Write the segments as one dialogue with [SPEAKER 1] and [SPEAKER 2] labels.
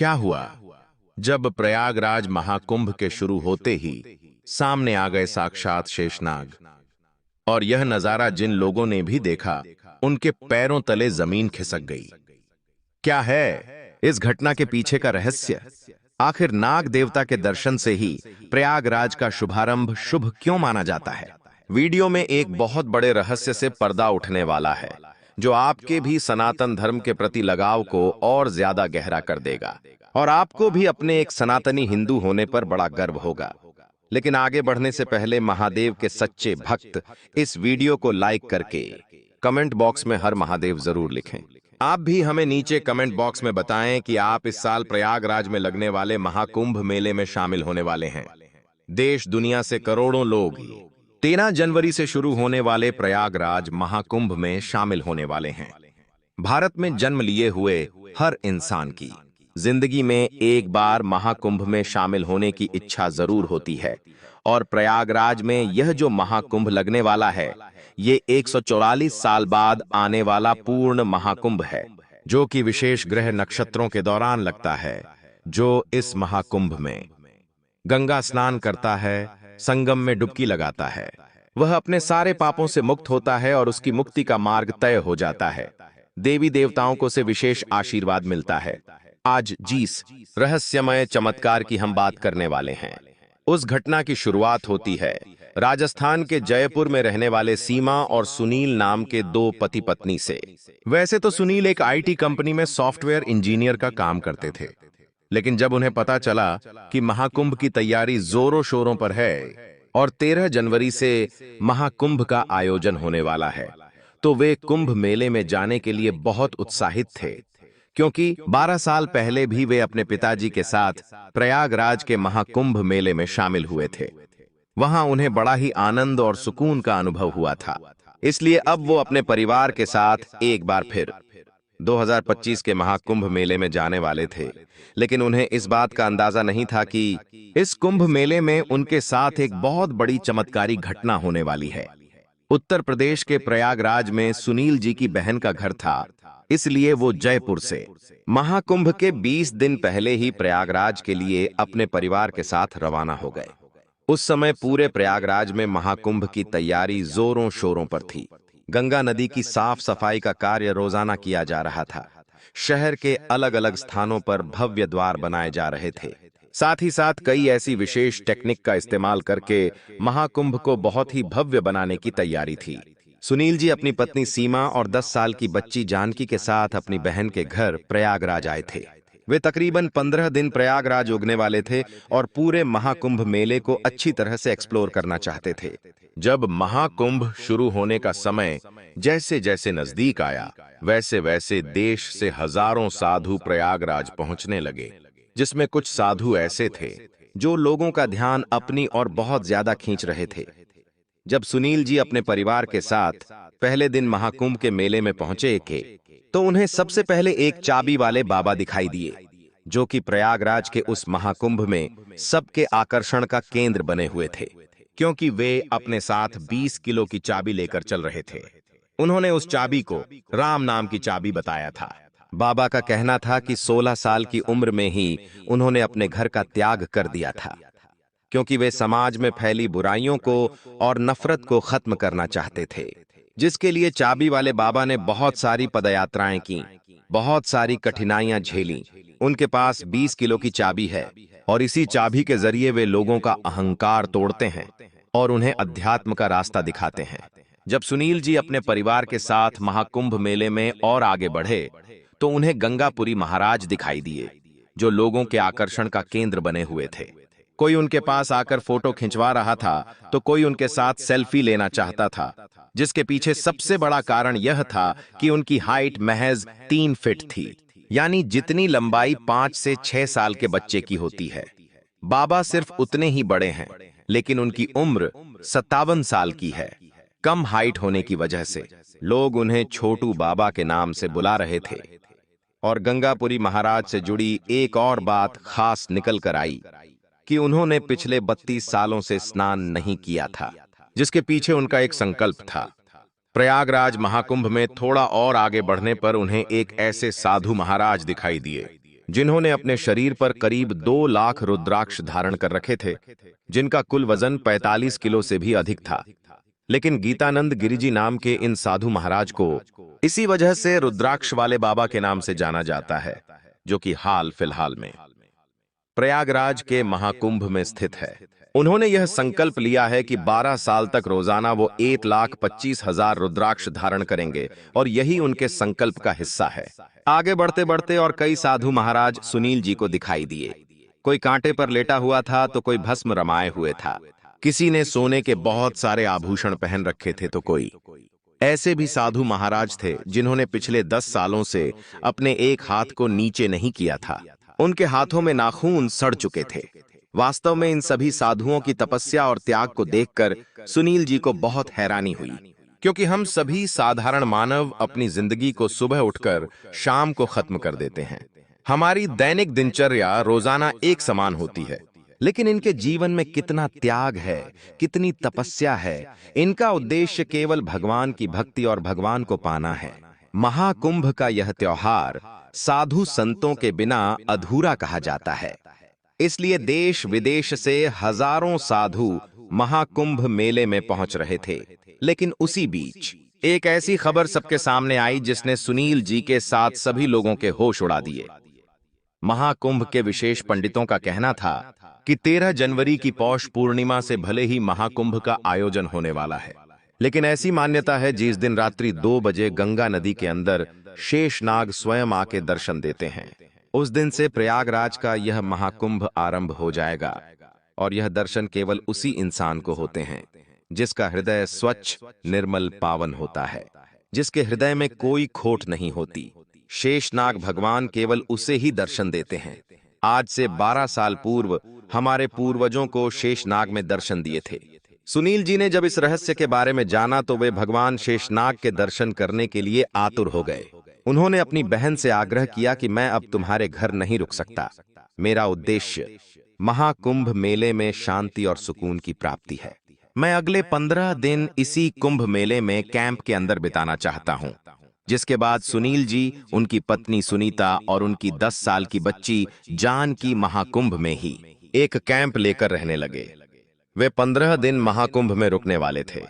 [SPEAKER 1] क्या हुआ? जब प्रयागराज महाकुंभ के शुरू होते ही सामने आ गए साक्षात शेषनाग। और यह नजारा जिन लोगों ने भी देखा, उनके पैरों तले जमीन खिसक गई। क्या है इस घटना के पीछे का रहस्य? आखिर नाग देवता के दर्शन से ही प्रयागराज का शुभारंभ शुभ क्यों माना जाता है? वीडियो में एक बहुत बड़े रहस्य से पर्दा उठने वाला है, जो आपके भी सनातन धर्म के प्रति लगाव को और ज्यादा गहरा कर देगा, और आपको भी अपने एक सनातनी हिंदू होने पर बड़ा गर्व होगा। लेकिन आगे बढ़ने से पहले महादेव के सच्चे भक्त इस वीडियो को लाइक करके कमेंट बॉक्स में हर महादेव जरूर लिखें। आप भी हमें नीचे कमेंट बॉक्स में बताएं कि आप इस साल प्रयागराज में लगने वाले महाकुंभ मेले में शामिल होने वाले हैं। देश दुनिया से करोड़ों लोग 13 जनवरी से शुरू होने वाले प्रयागराज महाकुंभ में शामिल होने वाले हैं। भारत में जन्म लिए हुए हर इंसान की जिंदगी में एक बार महाकुंभ में शामिल होने की इच्छा जरूर होती है, और प्रयागराज में यह जो महाकुंभ लगने वाला है, ये 144 साल बाद आने वाला पूर्ण महाकुंभ है, जो कि विशेष ग्रह नक्षत्रों के दौरान लगता है। जो इस महाकुंभ में गंगा स्नान करता है, संगम में डुबकी लगाता है, वह अपने सारे पापों से मुक्त होता है और उसकी मुक्ति का मार्ग तय हो जाता है। देवी देवताओं को से विशेष आशीर्वाद मिलता है। आज जिस रहस्यमय चमत्कार की हम बात करने वाले हैं, उस घटना की शुरुआत होती है राजस्थान के जयपुर में रहने वाले सीमा और सुनील नाम के दो पति पत्नी से। वैसे तो सुनील एक आईटी कंपनी में सॉफ्टवेयर इंजीनियर का काम करते थे, लेकिन जब उन्हें पता चला कि महाकुंभ की तैयारी जोरों शोरों पर है और 13 जनवरी से महाकुंभ का आयोजन होने वाला है, तो वे कुंभ मेले में जाने के लिए बहुत उत्साहित थे, क्योंकि 12 साल पहले भी वे अपने पिताजी के साथ प्रयागराज के महाकुंभ मेले में शामिल हुए थे। वहां उन्हें बड़ा ही आनंद और सुकून का अनुभव हुआ था। इसलिए अब वो अपने परिवार के साथ एक बार फिर 2025 के महाकुंभ मेले में जाने वाले थे। लेकिन उन्हें इस बात का अंदाजा नहीं था कि इस कुंभ मेले में उनके साथ एक बहुत बड़ी चमत्कारी घटना होने वाली है। उत्तर प्रदेश के प्रयागराज में सुनील जी की बहन का घर था, इसलिए वो जयपुर से महाकुंभ के 20 दिन पहले ही प्रयागराज के लिए अपने परिवार के साथ रवाना हो गए। उस समय पूरे प्रयागराज में महाकुंभ की तैयारी जोरों शोरों पर थी। गंगा नदी की साफ सफाई का कार्य रोजाना किया जा रहा था। शहर के अलग अलग स्थानों पर भव्य द्वार बनाए जा रहे थे। साथ ही साथ कई ऐसी विशेष टेक्निक का इस्तेमाल करके महाकुंभ को बहुत ही भव्य बनाने की तैयारी थी। सुनील जी अपनी पत्नी सीमा और 10 साल की बच्ची जानकी के साथ अपनी बहन के घर प्रयागराज आए थे। वे तकरीबन 15 दिन प्रयागराज उगने वाले थे और पूरे महाकुंभ मेले को अच्छी तरह से एक्सप्लोर करना चाहते थे। जब महाकुंभ शुरू होने का समय जैसे जैसे नजदीक आया, वैसे वैसे देश से हजारों साधु प्रयागराज पहुंचने लगे, जिसमें कुछ साधु ऐसे थे जो लोगों का ध्यान अपनी ओर बहुत ज्यादा खींच रहे थे। जब सुनील जी अपने परिवार के साथ पहले दिन महाकुंभ के मेले में पहुंचे तो उन्हें सबसे पहले एक चाबी वाले बाबा दिखाई दिए, जो कि प्रयागराज के उस महाकुंभ में सबके आकर्षण का केंद्र बने हुए थे, क्योंकि वे अपने साथ 20 किलो की चाबी लेकर चल रहे थे। उन्होंने उस चाबी को राम नाम की चाबी बताया था। बाबा का कहना था कि 16 साल की उम्र में ही उन्होंने अपने घर का त्याग कर दिया था, क्योंकि वे समाज में फैली बुराइयों को और नफरत को खत्म करना चाहते थे, जिसके लिए चाबी वाले बाबा ने बहुत सारी पदयात्राएं की, बहुत सारी कठिनाइयां झेली। उनके पास 20 किलो की चाबी है और इसी चाबी के जरिए वे लोगों का अहंकार तोड़ते हैं और उन्हें अध्यात्म का रास्ता दिखाते हैं। जब सुनील जी अपने परिवार के साथ महाकुंभ मेले में और आगे बढ़े, तो उन्हें गंगापुरी महाराज दिखाई दिए, जो लोगों के आकर्षण का केंद्र बने हुए थे। कोई उनके पास आकर फोटो खिंचवा रहा था, तो कोई उनके साथ सेल्फी लेना चाहता था, जिसके पीछे सबसे बड़ा कारण यह था कि उनकी हाइट महज 3 फीट थी, यानी जितनी लंबाई 5 से 6 साल के बच्चे की होती है। बाबा सिर्फ उतने ही बड़े हैं, लेकिन उनकी उम्र 57 साल की है। कम हाइट होने की वजह से लोग उन्हें छोटू बाबा के नाम से बुला रहे थे। और गंगापुरी महाराज से जुड़ी एक और बात खास निकल कर आई कि उन्होंने पिछले 32 सालों से स्नान नहीं किया था, जिसके पीछे उनका एक संकल्प था। प्रयागराज महाकुंभ में थोड़ा और आगे बढ़ने पर उन्हें एक ऐसे साधु महाराज दिखाई दिए, जिन्होंने अपने शरीर पर करीब 2 लाख रुद्राक्ष धारण कर रखे थे, जिनका कुल वजन 45 किलो से भी अधिक था। लेकिन गीतानंद गिरिजी नाम के इन साधु महाराज को इसी वजह से रुद्राक्ष वाले बाबा के नाम से जाना जाता है, जो कि हाल फिलहाल में प्रयागराज के महाकुंभ में स्थित है। उन्होंने यह संकल्प लिया है कि 12 साल तक रोजाना वो 1,25,000 रुद्राक्ष धारण करेंगे और यही उनके संकल्प का हिस्सा है। आगे बढ़ते बढ़ते और कई साधु महाराज सुनील जी को दिखाई दिए। कोई कांटे पर लेटा हुआ था तो कोई भस्म रमाए हुए था। किसी ने सोने के बहुत सारे आभूषण पहन रखे थे तो कोई ऐसे भी साधु महाराज थे जिन्होंने पिछले 10 सालों से अपने एक हाथ को नीचे नहीं किया था। उनके हाथों में नाखून सड़ चुके थे। वास्तव में इन सभी साधुओं की तपस्या और त्याग को देखकर सुनील जी को बहुत हैरानी हुई, क्योंकि हम सभी साधारण मानव अपनी जिंदगी को सुबह उठकर शाम को खत्म कर देते हैं। हमारी दैनिक दिनचर्या रोजाना एक समान होती है, लेकिन इनके जीवन में कितना त्याग है, कितनी तपस्या है। इनका उद्देश्य केवल भगवान की भक्ति और भगवान को पाना है। महाकुंभ का यह त्योहार साधु संतों के बिना अधूरा कहा जाता है। इसलिए देश विदेश से हजारों साधु महाकुंभ मेले में पहुंच रहे थे। लेकिन उसी बीच एक ऐसी खबर सबके सामने आई जिसने सुनील जी के साथ सभी लोगों के होश उड़ा दिए। महाकुंभ के विशेष पंडितों का कहना था कि 13 जनवरी की पौष पूर्णिमा से भले ही महाकुंभ का आयोजन होने वाला है, लेकिन ऐसी मान्यता है जिस दिन रात्रि 2 बजे गंगा नदी के अंदर शेषनाग स्वयं आके दर्शन देते हैं, उस दिन से प्रयागराज का यह महाकुंभ आरंभ हो जाएगा। और यह दर्शन केवल उसी इंसान को होते हैं जिसका हृदय स्वच्छ, निर्मल, पावन होता है, जिसके हृदय में कोई खोट नहीं होती। शेषनाग भगवान केवल उसे ही दर्शन देते हैं। आज से 12 साल पूर्व हमारे पूर्वजों को शेषनाग में दर्शन दिए थे। सुनील जी ने जब इस रहस्य के बारे में जाना तो वे भगवान शेषनाग के दर्शन करने के लिए आतुर हो गए। उन्होंने अपनी बहन से आग्रह किया कि मैं अब तुम्हारे घर नहीं रुक सकता। मेरा उद्देश्य महाकुंभ मेले में शांति और सुकून की प्राप्ति है। मैं अगले 15 दिन इसी कुंभ मेले में कैंप के अंदर बिताना चाहता हूं। जिसके बाद सुनील जी, उनकी पत्नी सुनीता और उनकी 10 साल की बच्ची जानकी महाकुंभ में ही एक कैंप लेकर रहने लगे। वे 15 दिन महाकुंभ में रुकने वाले थे,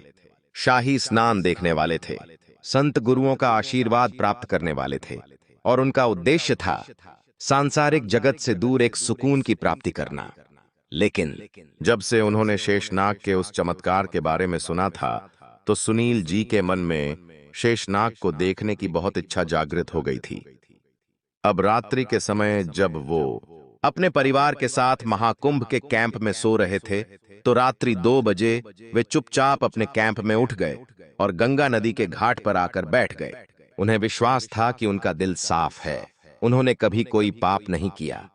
[SPEAKER 1] शाही स्नान देखने वाले थे, संत गुरुओं का आशीर्वाद प्राप्त करने वाले थे और उनका उद्देश्य था सांसारिक जगत से दूर एक सुकून की प्राप्ति करना। लेकिन जब से उन्होंने शेषनाग के उस चमत्कार के बारे में सुना था तो सुनील जी के मन में शेषनाग को देखने की बहुत इच्छा जागृत हो गई थी। अब रात्रि के समय जब वो अपने परिवार के साथ महाकुंभ के कैंप में सो रहे थे तो रात्रि 2 बजे वे चुपचाप अपने कैंप में उठ गए और गंगा नदी के घाट पर आकर बैठ गए। उन्हें विश्वास था कि उनका दिल साफ है, उन्होंने कभी कोई पाप नहीं किया।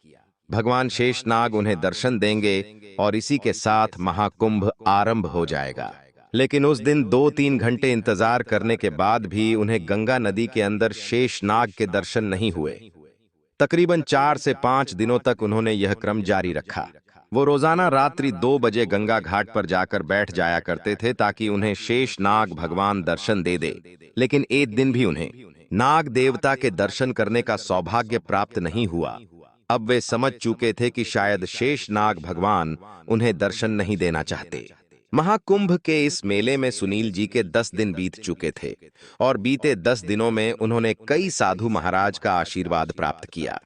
[SPEAKER 1] भगवान शेषनाग उन्हें दर्शन देंगे और इसी के साथ महाकुंभ आरंभ हो जाएगा। लेकिन उस दिन 2-3 घंटे इंतजार करने के बाद भी उन्हें गंगा नदी के अंदर शेषनाग के दर्शन नहीं हुए। तकरीबन 4 से 5 दिनों तक उन्होंने यह क्रम जारी रखा। वो रोजाना रात्रि 2 बजे गंगा घाट पर जाकर बैठ जाया करते थे ताकि उन्हें शेषनाग भगवान दर्शन दे दे। लेकिन एक दिन भी उन्हें नाग देवता के दर्शन करने का सौभाग्य प्राप्त नहीं हुआ। अब वे समझ चुके थे कि शायद शेषनाग भगवान उन्हें दर्शन नहीं देना चाहते। महाकुंभ के इस मेले में सुनील जी के 10 दिन बीत चुके थे और बीते 10 दिनों में उन्होंने कई साधु महाराज का आशीर्वाद प्राप्त किया,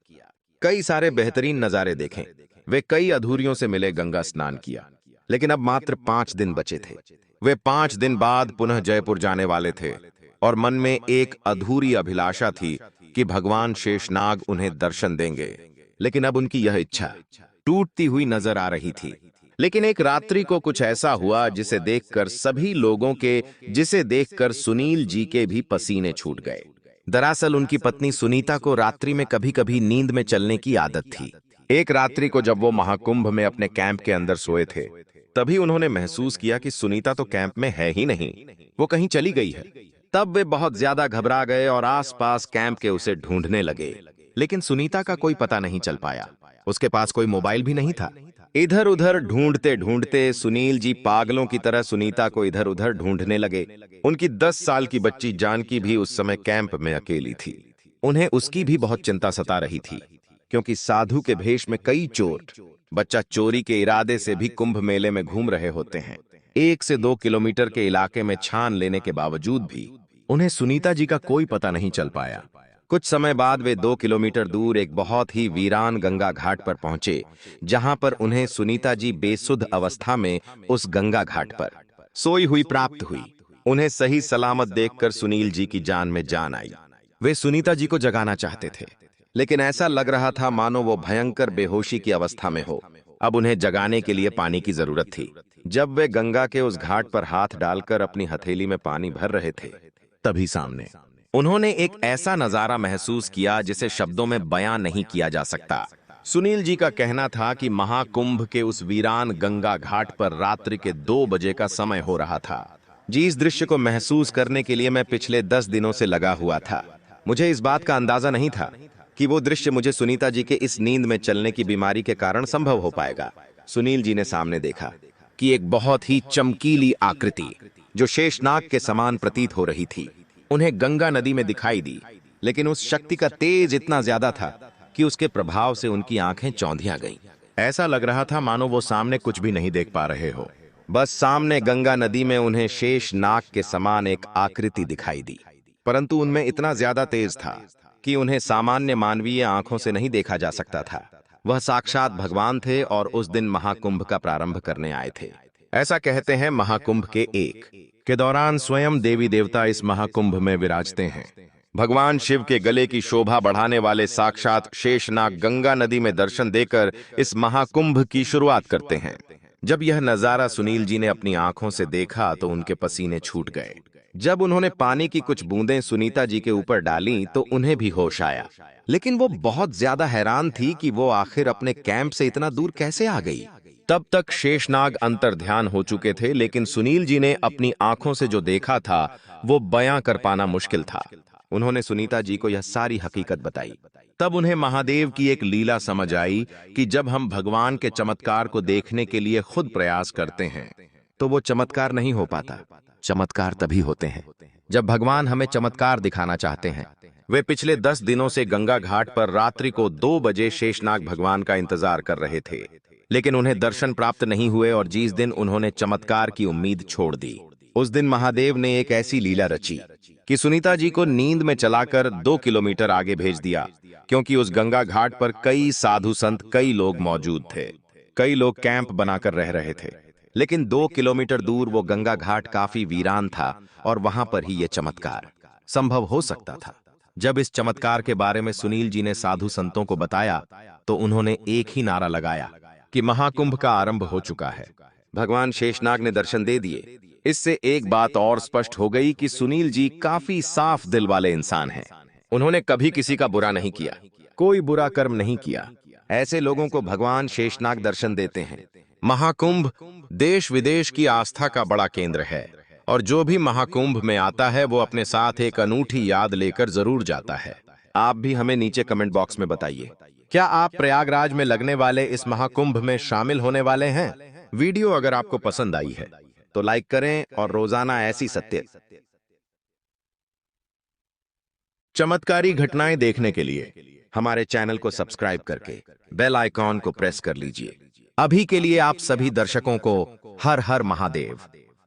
[SPEAKER 1] कई सारे बेहतरीन नजारे देखे, वे कई अधूरियों से मिले, गंगा स्नान किया। लेकिन अब मात्र 5 दिन बचे थे। वे 5 दिन बाद पुनः जयपुर जाने वाले थे और मन में एक अधूरी अभिलाषा थी कि भगवान शेषनाग उन्हें दर्शन देंगे। लेकिन अब उनकी यह इच्छा टूटती हुई नजर आ रही थी। लेकिन एक रात्रि को कुछ ऐसा हुआ जिसे देखकर सुनील जी के भी पसीने छूट गए। दरअसल उनकी पत्नी सुनीता को रात्रि में कभी-कभी नींद में चलने की आदत थी। एक रात्रि को जब वो महाकुंभ में अपने कैंप के अंदर सोए थे, तभी उन्होंने महसूस किया कि सुनीता तो कैंप में है ही नहीं, वो कहीं चली गई है। तब वे बहुत ज्यादा घबरा गए और आसपास कैंप के उसे ढूंढने लगे। लेकिन सुनीता का कोई पता नहीं चल पाया। उसके पास कोई मोबाइल भी नहीं था। इधर उधर ढूंढते ढूंढते सुनील जी पागलों की तरह सुनीता को इधर उधर ढूंढने लगे। उनकी 10 साल की बच्ची जानकी भी उस समय कैंप में अकेली थी। उन्हें उसकी भी बहुत चिंता सता रही थी। क्योंकि साधु के भेष में कई चोर बच्चा चोरी के इरादे से भी कुंभ मेले में घूम रहे होते हैं। 1 से 2 किलोमीटर के इलाके में छान लेने के बावजूद भी उन्हें सुनीता जी का कोई पता नहीं चल पाया। कुछ समय बाद वे 2 किलोमीटर दूर एक बहुत ही वीरान गंगा घाट पर पहुंचे, जहां पर उन्हें सुनीता जी बेसुध अवस्था में उस गंगा घाट पर सोई हुई प्राप्त हुई। उन्हें सही सलामत देखकर सुनील जी की जान में जान आई। वे सुनीता जी को जगाना चाहते थे, लेकिन ऐसा लग रहा था मानो वो भयंकर बेहोशी की अवस्था में हो। अब उन्हें जगाने के लिए पानी की जरूरत थी। जब वे गंगा के उस घाट पर हाथ डालकर अपनी हथेली में पानी भर रहे थे, तभी सामने उन्होंने एक ऐसा नजारा महसूस किया जिसे शब्दों में बयां नहीं किया जा सकता। सुनील जी का कहना था कि महाकुंभ के उस वीरान गंगा घाट पर रात्रि के 2 बजे का समय हो रहा था। जी, इस दृश्य को महसूस करने के लिए मैं पिछले 10 दिनों से लगा हुआ था। मुझे इस बात का अंदाजा नहीं था कि वो दृश्य मुझे सुनीता जी के इस नींद में चलने की बीमारी के कारण संभव हो पाएगा। सुनील जी ने सामने देखा कि एक बहुत ही चमकीली आकृति जो शेषनाग के समान प्रतीत हो रही थी उन्हें गंगा नदी में दिखाई दी, लेकिन उस शक्ति का तेज इतना ज्यादा था कि उसके प्रभाव से उनकी आंखें चौंधिया गईं। ऐसा लग रहा था मानो वो सामने कुछ भी नहीं देख पा रहे हो। बस सामने गंगा नदी में उन्हें शेषनाग के समान एक आकृति दिखाई दी, परंतु उनमें इतना ज्यादा तेज था कि उन्हें सामान्य मानवीय आंखों से नहीं देखा जा सकता था। वह साक्षात भगवान थे और उस दिन महाकुंभ का प्रारंभ करने आए थे। ऐसा कहते हैं महाकुंभ के दौरान स्वयं देवी देवता इस महाकुंभ में विराजते हैं। भगवान शिव के गले की शोभा बढ़ाने वाले साक्षात शेषनाग गंगा नदी में दर्शन देकर इस महाकुंभ की शुरुआत करते हैं। जब यह नजारा सुनील जी ने अपनी आंखों से देखा तो उनके पसीने छूट गए। जब उन्होंने पानी की कुछ बूंदें सुनीता जी के ऊपर डाली तो उन्हें भी होश आया, लेकिन वो बहुत ज्यादा हैरान थी कि वो आखिर अपने कैंप से इतना दूर कैसे आ गई। तब तक शेषनाग अंतर्ध्यान हो चुके थे, लेकिन सुनील जी ने अपनी आंखों से जो देखा था वो बयां कर पाना मुश्किल था। उन्होंने सुनीता जी को यह सारी हकीकत बताई। तब उन्हें महादेव की एक लीला समझ आई कि जब हम भगवान के चमत्कार को देखने के लिए खुद प्रयास करते हैं तो वो चमत्कार नहीं हो पाता। चमत्कार तभी होते हैं जब भगवान हमें चमत्कार दिखाना चाहते हैं। वे पिछले 10 दिनों से गंगा घाट पर रात्रि को 2 बजे शेषनाग भगवान का इंतजार कर रहे थे, लेकिन उन्हें दर्शन प्राप्त नहीं हुए और जिस दिन उन्होंने चमत्कार की उम्मीद छोड़ दी, उस दिन महादेव ने एक ऐसी लीला रची कि सुनीता जी को नींद में चलाकर 2 किलोमीटर आगे भेज दिया, क्योंकि उस गंगा घाट पर कई साधु संत, कई लोग मौजूद थे। कई लोग कैंप बनाकर रह रहे थे, लेकिन 2 किलोमीटर दूर वो गंगा घाट काफी वीरान था और वहां पर ही ये चमत्कार संभव हो सकता था। जब इस चमत्कार के बारे में सुनील जी ने साधु संतों को बताया तो उन्होंने एक ही नारा लगाया कि महाकुंभ का आरंभ हो चुका है। भगवान शेषनाग ने दर्शन दे दिए। इससे एक बात और स्पष्ट हो गई कि सुनील जी काफी साफ दिल वाले इंसान हैं। उन्होंने कभी किसी का बुरा नहीं किया, कोई बुरा कर्म नहीं किया। ऐसे लोगों को भगवान शेषनाग दर्शन देते हैं। महाकुंभ देश विदेश की आस्था का बड़ा केंद्र है और जो भी महाकुंभ में आता है वो अपने साथ एक अनूठी याद लेकर जरूर जाता है। आप भी हमें नीचे कमेंट बॉक्स में बताइए, क्या आप प्रयागराज में लगने वाले इस महाकुंभ में शामिल होने वाले हैं? वीडियो अगर आपको पसंद आई है तो लाइक करें और रोजाना ऐसी सत्य चमत्कारी घटनाएं देखने के लिए हमारे चैनल को सब्सक्राइब करके बेल आइकॉन को प्रेस कर लीजिए। अभी के लिए आप सभी दर्शकों को हर हर महादेव।